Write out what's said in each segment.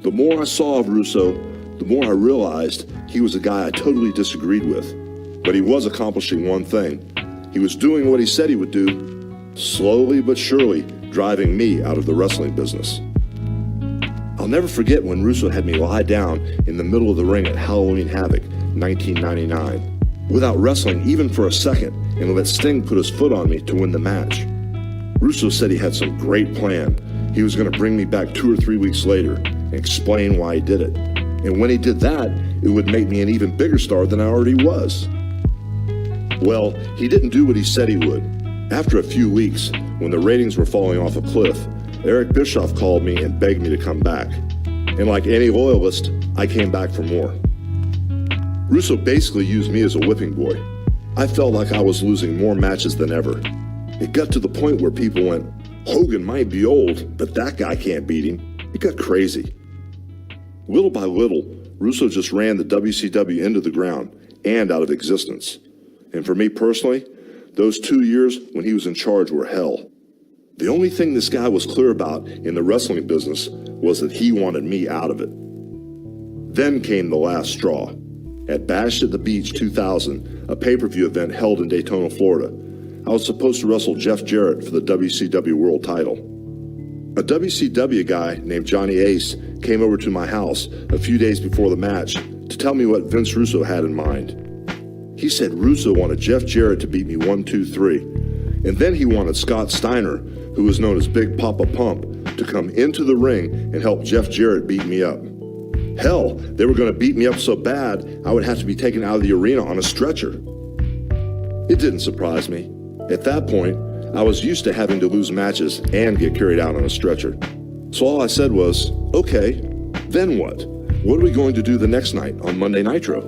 The more I saw of Russo, the more I realized he was a guy I totally disagreed with. But he was accomplishing one thing. He was doing what he said he would do, slowly but surely driving me out of the wrestling business. I'll never forget when Russo had me lie down in the middle of the ring at Halloween Havoc, 1999, without wrestling even for a second, and let Sting put his foot on me to win the match. Russo said he had some great plan. He was going to bring me back 2 or 3 weeks later and explain why he did it. And when he did that, it would make me an even bigger star than I already was. Well, he didn't do what he said he would. After a few weeks, when the ratings were falling off a cliff, Eric Bischoff called me and begged me to come back. And like any loyalist, I came back for more. Russo basically used me as a whipping boy. I felt like I was losing more matches than ever. It got to the point where people went, Hogan might be old, but that guy can't beat him. It got crazy. Little by little, Russo just ran the WCW into the ground and out of existence. And for me personally, those 2 years when he was in charge were hell. The only thing this guy was clear about in the wrestling business was that he wanted me out of it. Then came the last straw. At Bash at the Beach 2000, a pay-per-view event held in Daytona, Florida, I was supposed to wrestle Jeff Jarrett for the WCW World title. A WCW guy named Johnny Ace came over to my house a few days before the match to tell me what Vince Russo had in mind. He said Russo wanted Jeff Jarrett to beat me 1, 2, 3, and then he wanted Scott Steiner, who was known as Big Papa Pump, to come into the ring and help Jeff Jarrett beat me up. Hell, they were going to beat me up so bad I would have to be taken out of the arena on a stretcher. It didn't surprise me. At that point, I was used to having to lose matches and get carried out on a stretcher. So all I said was, okay, then what? What are we going to do the next night on Monday Nitro?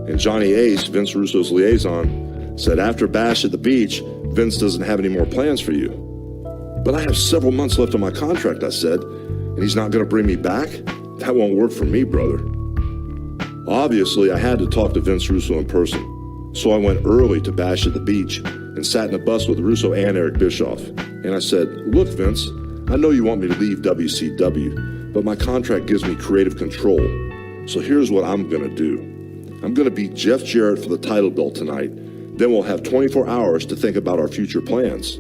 And Johnny Ace, Vince Russo's liaison, said after Bash at the Beach, Vince doesn't have any more plans for you. But I have several months left on my contract, I said, and he's not going to bring me back? That won't work for me, brother. Obviously, I had to talk to Vince Russo in person. So I went early to Bash at the Beach and sat in a bus with Russo and Eric Bischoff. And I said, look, Vince, I know you want me to leave WCW, but my contract gives me creative control. So here's what I'm going to do. I'm going to beat Jeff Jarrett for the title belt tonight. Then we'll have 24 hours to think about our future plans.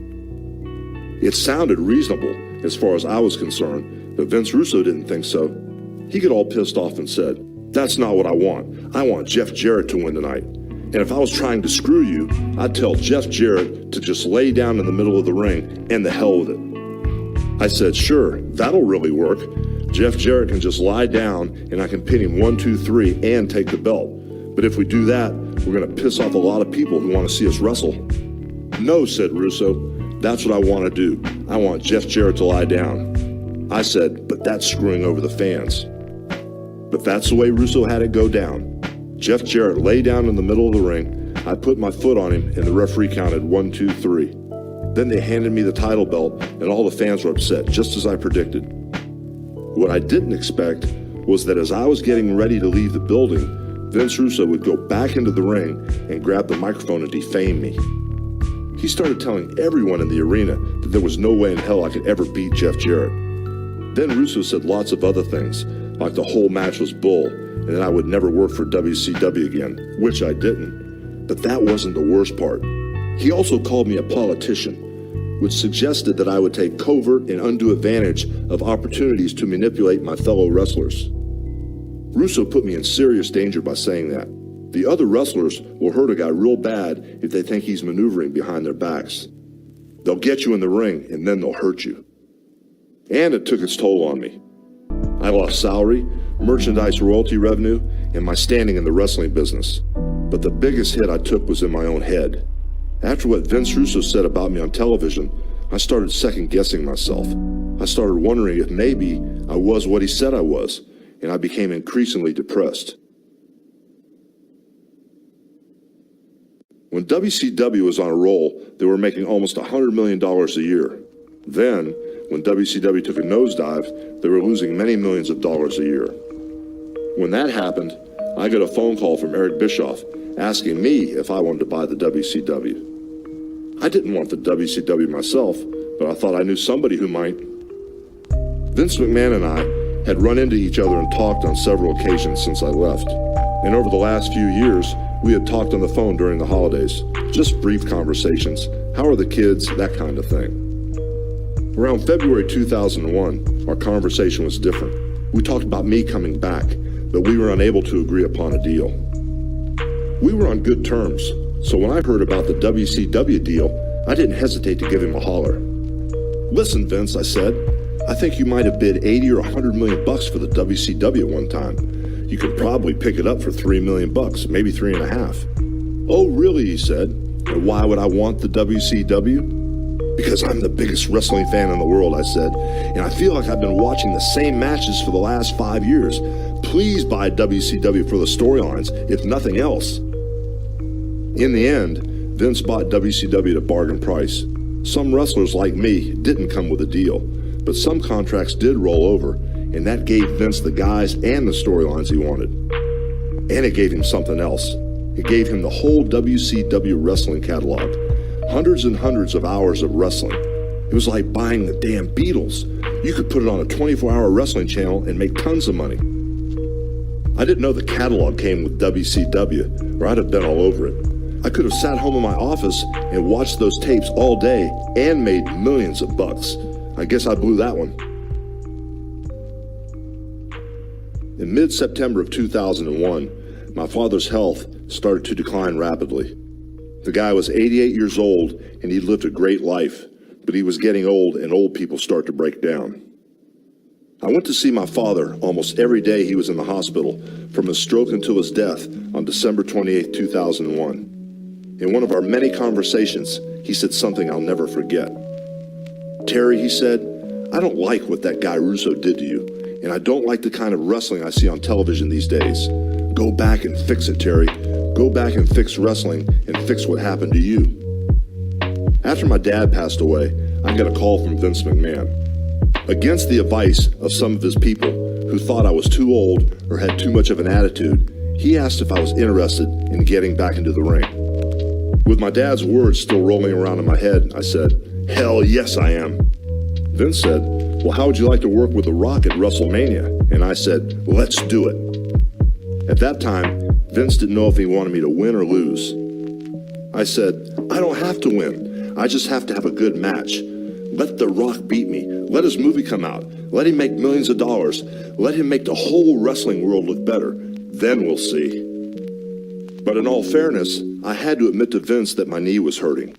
It sounded reasonable as far as I was concerned, but Vince Russo didn't think so. He got all pissed off and said, that's not what I want. I want Jeff Jarrett to win tonight. And if I was trying to screw you, I'd tell Jeff Jarrett to just lay down in the middle of the ring and the hell with it. I said, sure, that'll really work. Jeff Jarrett can just lie down and I can pin him 1, 2, 3 and take the belt. But if we do that, we're going to piss off a lot of people who want to see us wrestle. No, said Russo. That's what I want to do. I want Jeff Jarrett to lie down. I said, but that's screwing over the fans. But that's the way Russo had it go down. Jeff Jarrett lay down in the middle of the ring. I put my foot on him and the referee counted 1, 2, 3. Then they handed me the title belt and all the fans were upset, just as I predicted. What I didn't expect was that as I was getting ready to leave the building, Vince Russo would go back into the ring and grab the microphone and defame me. He started telling everyone in the arena that there was no way in hell I could ever beat Jeff Jarrett. Then Russo said lots of other things, like the whole match was bull and that I would never work for WCW again, which I didn't. But that wasn't the worst part. He also called me a politician, which suggested that I would take covert and undue advantage of opportunities to manipulate my fellow wrestlers. Russo put me in serious danger by saying that. The other wrestlers will hurt a guy real bad if they think he's maneuvering behind their backs. They'll get you in the ring and then they'll hurt you. And it took its toll on me. I lost salary, merchandise royalty revenue, and my standing in the wrestling business. But the biggest hit I took was in my own head. After what Vince Russo said about me on television, I started second-guessing myself. I started wondering if maybe I was what he said I was, and I became increasingly depressed. When WCW was on a roll, they were making almost $100 million a year. Then, when WCW took a nosedive, they were losing many millions of dollars a year. When that happened, I got a phone call from Eric Bischoff asking me if I wanted to buy the WCW. I didn't want the WCW myself, but I thought I knew somebody who might. Vince McMahon and I had run into each other and talked on several occasions since I left. And over the last few years, we had talked on the phone during the holidays. Just brief conversations. How are the kids? That kind of thing. Around February 2001, our conversation was different. We talked about me coming back, but we were unable to agree upon a deal. We were on good terms, so when I heard about the WCW deal, I didn't hesitate to give him a holler. "Listen, Vince," I said, "I think you might have bid 80 or 100 million bucks for the WCW at one time. You could probably pick it up for 3 million bucks, maybe 3.5. "Oh, really?" he said. "And why would I want the WCW?" "Because I'm the biggest wrestling fan in the world," I said, "and I feel like I've been watching the same matches for the last 5 years. Please buy WCW for the storylines, if nothing else." In the end, Vince bought WCW at a bargain price. Some wrestlers like me didn't come with a deal, but some contracts did roll over, and that gave Vince the guys and the storylines he wanted. And it gave him something else. It gave him the whole WCW wrestling catalog, hundreds and hundreds of hours of wrestling. It was like buying the damn Beatles. You could put it on a 24-hour wrestling channel and make tons of money. I didn't know the catalog came with WCW, or I'd have been all over it. I could have sat home in my office and watched those tapes all day and made millions of bucks. I guess I blew that one. In mid-September of 2001, my father's health started to decline rapidly. The guy was 88 years old and he'd lived a great life, but he was getting old and old people start to break down. I went to see my father almost every day he was in the hospital, from his stroke until his death on December 28, 2001. In one of our many conversations, he said something I'll never forget. "Terry," he said, "I don't like what that guy Russo did to you, and I don't like the kind of wrestling I see on television these days. Go back and fix it, Terry. Go back and fix wrestling and fix what happened to you." After my dad passed away, I got a call from Vince McMahon. Against the advice of some of his people who thought I was too old or had too much of an attitude, he asked if I was interested in getting back into the ring. With my dad's words still rolling around in my head, I said, "Hell yes, I am." Vince said, "Well, how would you like to work with The Rock at WrestleMania?" And I said, "Let's do it." At that time, Vince didn't know if he wanted me to win or lose. I said, "I don't have to win. I just have to have a good match. Let The Rock beat me. Let his movie come out. Let him make millions of dollars. Let him make the whole wrestling world look better. Then we'll see." But in all fairness, I had to admit to Vince that my knee was hurting.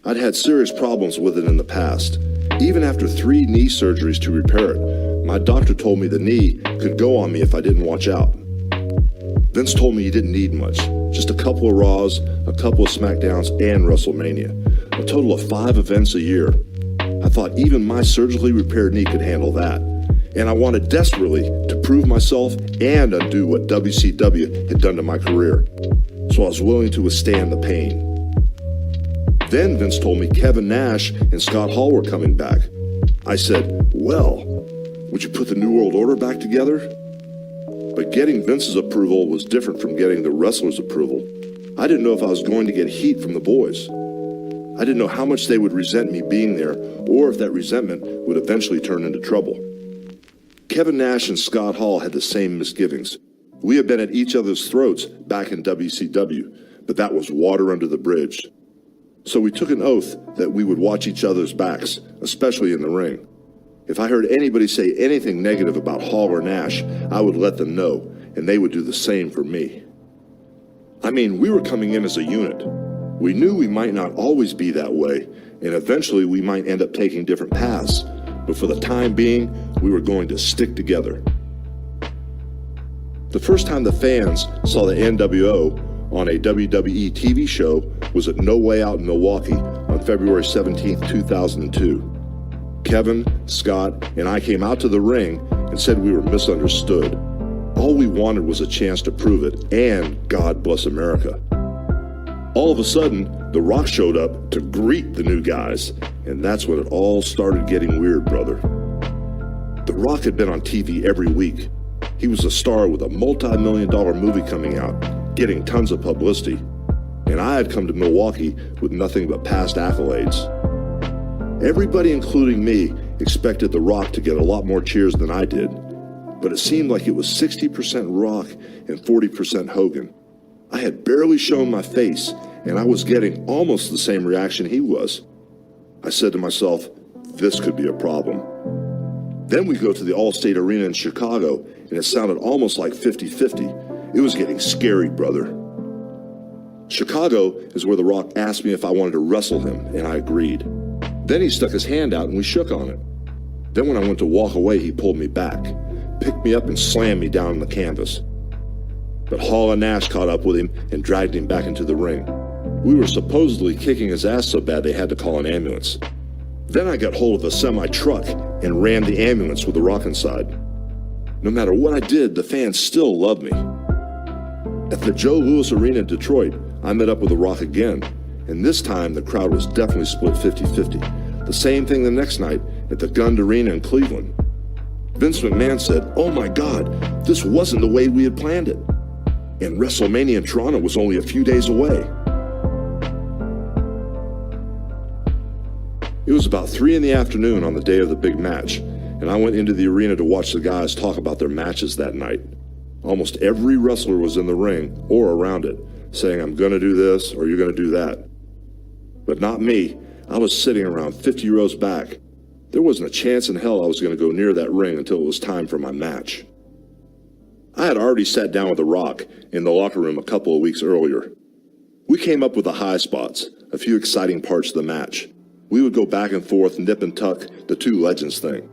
I'd had serious problems with it in the past. Even after 3 knee surgeries to repair it, my doctor told me the knee could go on me if I didn't watch out. Vince told me he didn't need much, just a couple of Raws, a couple of SmackDowns, and WrestleMania, a total of 5 events a year. I thought even my surgically repaired knee could handle that, and I wanted desperately to prove myself and undo what WCW had done to my career, so I was willing to withstand the pain. Then Vince told me Kevin Nash and Scott Hall were coming back. I said, "Well, would you put the New World Order back together?" But getting Vince's approval was different from getting the wrestlers' approval. I didn't know if I was going to get heat from the boys. I didn't know how much they would resent me being there, or if that resentment would eventually turn into trouble. Kevin Nash and Scott Hall had the same misgivings. We had been at each other's throats back in WCW, but that was water under the bridge. So we took an oath that we would watch each other's backs, especially in the ring. If I heard anybody say anything negative about Hall or Nash, I would let them know, and they would do the same for me. I mean, we were coming in as a unit. We knew we might not always be that way, and eventually we might end up taking different paths, but for the time being, we were going to stick together. The first time the fans saw the NWO on a WWE TV show was at No Way Out in Milwaukee on February 17, 2002. Kevin, Scott, and I came out to the ring and said we were misunderstood. All we wanted was a chance to prove it, and God bless America. All of a sudden, The Rock showed up to greet the new guys, and that's when it all started getting weird, brother. The Rock had been on TV every week. He was a star with a multi-million-dollar movie coming out, getting tons of publicity, and I had come to Milwaukee with nothing but past accolades. Everybody, including me, expected The Rock to get a lot more cheers than I did. but it seemed like it was 60% Rock and 40% Hogan. I had barely shown my face, and I was getting almost the same reaction he was. I said to myself, this could be a problem. Then we go to the Allstate Arena in Chicago, and it sounded almost like 50-50. It was getting scary, brother. Chicago is where The Rock asked me if I wanted to wrestle him, and I agreed. Then he stuck his hand out and we shook on it. Then when I went to walk away, he pulled me back, picked me up and slammed me down on the canvas. But Hall and Nash caught up with him and dragged him back into the ring. We were supposedly kicking his ass so bad they had to call an ambulance. Then I got hold of a semi-truck and ran the ambulance with The Rock inside. No matter what I did, the fans still loved me. At the Joe Louis Arena in Detroit, I met up with The Rock again, and this time the crowd was definitely split 50-50. The same thing the next night at the Gund Arena in Cleveland. Vince McMahon said, "Oh my God, this wasn't the way we had planned it." And WrestleMania in Toronto was only a few days away. It was about 3 in the afternoon on the day of the big match, and I went into the arena to watch the guys talk about their matches that night. Almost every wrestler was in the ring or around it, saying, "I'm going to do this or you're going to do that." But not me. I was sitting around 50 rows back. There wasn't a chance in hell I was going to go near that ring until it was time for my match. I had already sat down with The Rock in the locker room a couple of weeks earlier. We came up with the high spots, a few exciting parts of the match. We would go back and forth, nip and tuck, the two legends thing.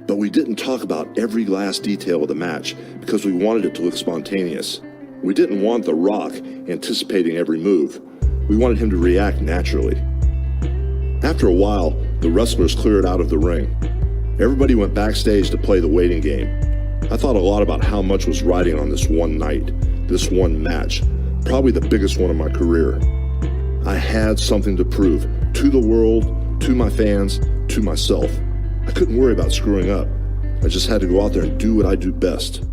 But we didn't talk about every last detail of the match because we wanted it to look spontaneous. We didn't want The Rock anticipating every move. We wanted him to react naturally. After a while, the wrestlers cleared out of the ring. Everybody went backstage to play the waiting game. I thought a lot about how much was riding on this one night, this one match, probably the biggest one of my career. I had something to prove to the world, to my fans, to myself. I couldn't worry about screwing up. I just had to go out there and do what I do best.